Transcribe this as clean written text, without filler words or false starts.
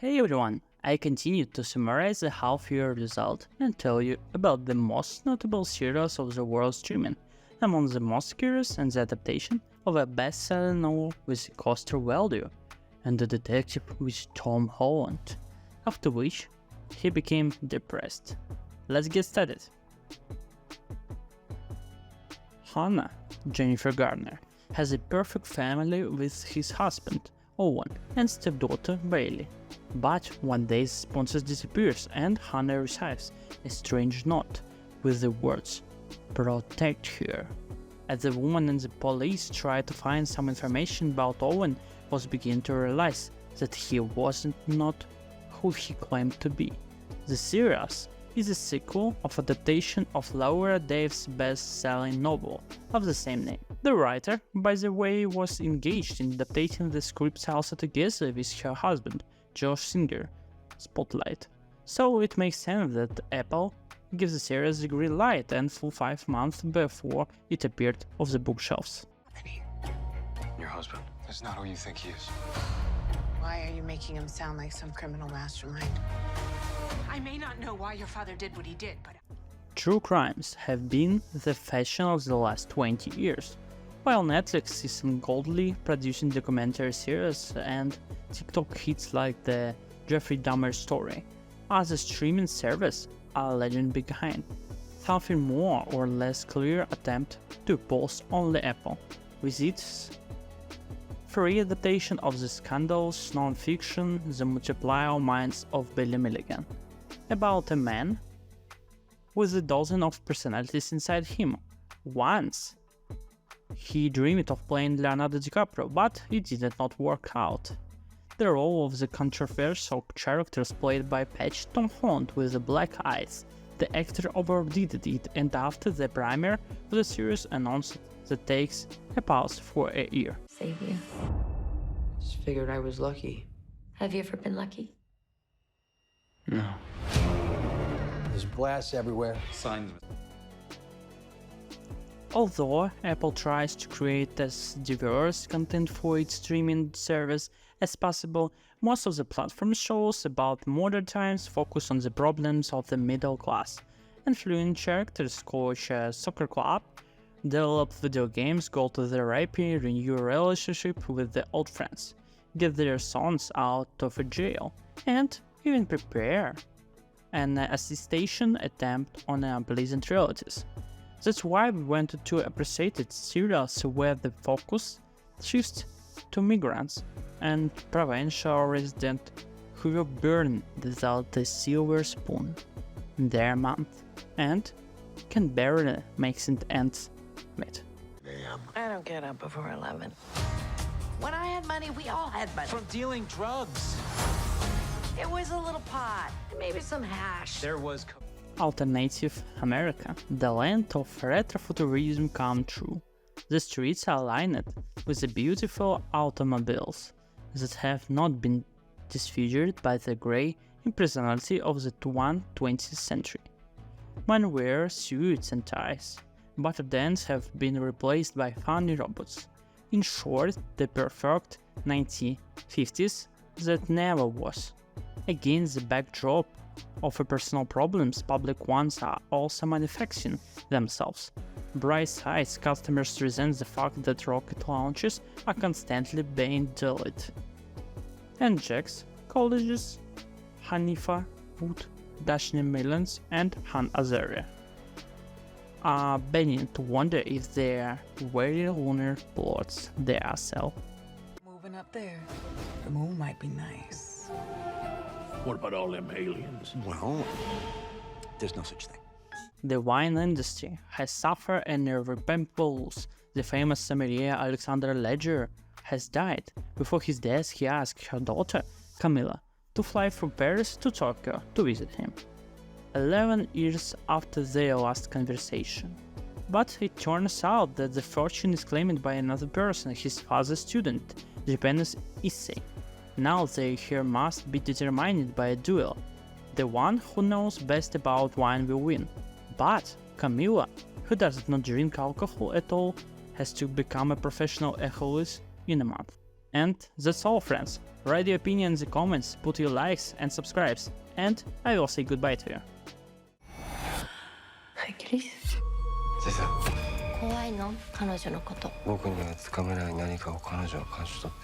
Hey everyone, I continue to summarize the half-year result and tell you about the most notable series of the world streaming. Among the most curious and the adaptation of a best-selling novel with Coster Waldau and the detective with Tom Holland, after which he became depressed. Let's get started. Hannah, Jennifer Garner, has a perfect family with his husband, Owen, and stepdaughter, Bailey. But one day the sponsor disappears and Hannah receives a strange note with the words, "Protect her." As the woman and the police try to find some information about Owen, was begin to realize that he wasn't not who he claimed to be. The series is a sequel of adaptation of Laura Dave's best-selling novel of the same name. The writer, by the way, was engaged in adapting the script also together with her husband, Josh Singer, Spotlight. So it makes sense that Apple gives the series a green light and full 5 months before it appeared off the bookshelves. Your husband is not who you think he is. Why are you making him sound like some criminal mastermind? I may not know why your father did what he did, but... True crimes have been the fashion of the last 20 years. While Netflix is ungodly producing documentary series and TikTok hits like the Jeffrey Dahmer story, other streaming services are lagging behind. Something more or less clear attempt to post only Apple, with its free adaptation of the Scandals non-fiction The Multiplier Minds of Billy Milligan, about a man with a dozen of personalities inside him. Once he dreamed of playing Leonardo DiCaprio, but it did not work out. The role of the controversial characters played by Patch Tom Holland with the black eyes. The actor overdid it, and after the premiere of the series announced that takes a pause for a year. Save you. Just figured I was lucky. Have you ever been lucky? No. There's glass everywhere. Signs. Although Apple tries to create as diverse content for its streaming service as possible, most of the platform shows about modern times focus on the problems of the middle class. Influent characters coach a soccer club, develop video games, go to therapy, renew a relationship with their old friends, get their sons out of a jail, and even prepare an assassination attempt on unpleasant relatives. That's why we wanted to appreciate it series where the focus shifts to migrants and provincial residents who were burned without a silver spoon in their month and can barely make it ends meet. I don't get up before 11. When I had money, we all had money. From dealing drugs. It was a little pot, maybe some hash. There was... Alternative America, the land of retrofuturism come true. The streets are lined with the beautiful automobiles that have not been disfigured by the grey impersonality of the 20th century. Men wear suits and ties, but dance have been replaced by funny robots. In short, the perfect 1950s that never was. Against the backdrop of personal problems, public ones are also manufacturing themselves. Bright sides, customers resent the fact that rocket launches are constantly being delayed. And Jax, colleges, Hanifa, Wood, Dashni Millions, and Han Azaria are beginning to wonder if they are very lunar plots they are sell. Moving up there. The moon might be nice. What about all them aliens? Well, there's no such thing. The wine industry has suffered an irreparable loss. The famous sommelier Alexander Ledger has died. Before his death, he asked her daughter, Camilla, to fly from Paris to Tokyo to visit him. 11 years after their last conversation. But it turns out that the fortune is claimed by another person, his father's student, Japanese Issei. Now their hair must be determined by a duel. The one who knows best about wine will win. But Camilla, who does not drink alcohol at all, has to become a professional alcoholic in a month. And that's all, friends. Write your opinions in the comments, put your likes and subscribes, and I will say goodbye to you. Hi, Chris. 先生、怖いの彼女のこと。僕にはつかめない何かを彼女は感じ取って